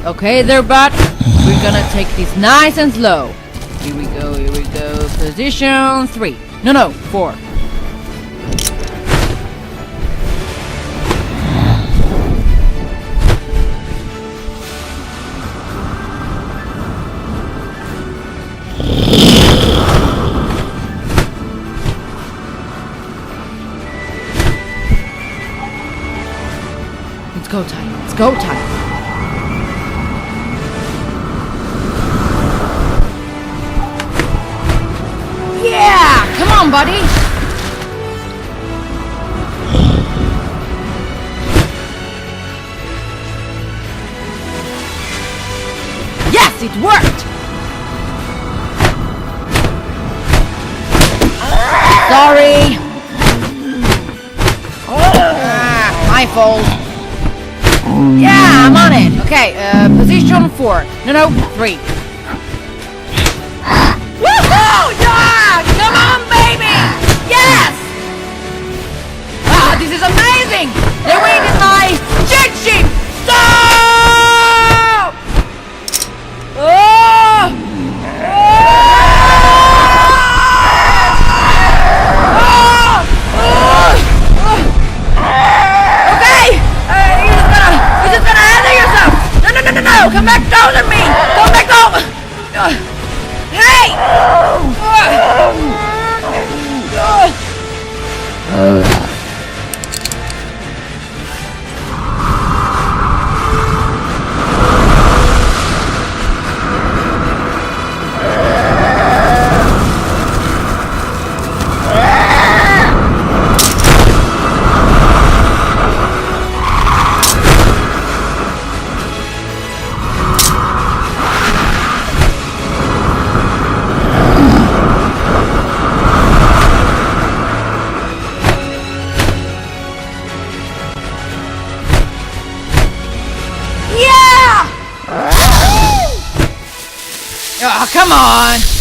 Okay there, bud. We're gonna take this nice and slow. Here we go, here we go. Position 3. No, 4. It's go time. It's go time. Yeah! Come on, buddy! Yes, it worked! Sorry! My fault. Yeah, I'm on it. Okay, position 4. No, 3. Woohoo! Yeah! Come on, baby! Yes! Ah, this is amazing! The wind is my jet ship! Stop! Oh! Okay! You're just gonna handle yourself! No! Come back down to me! Come back home! Hey! Oh, come on!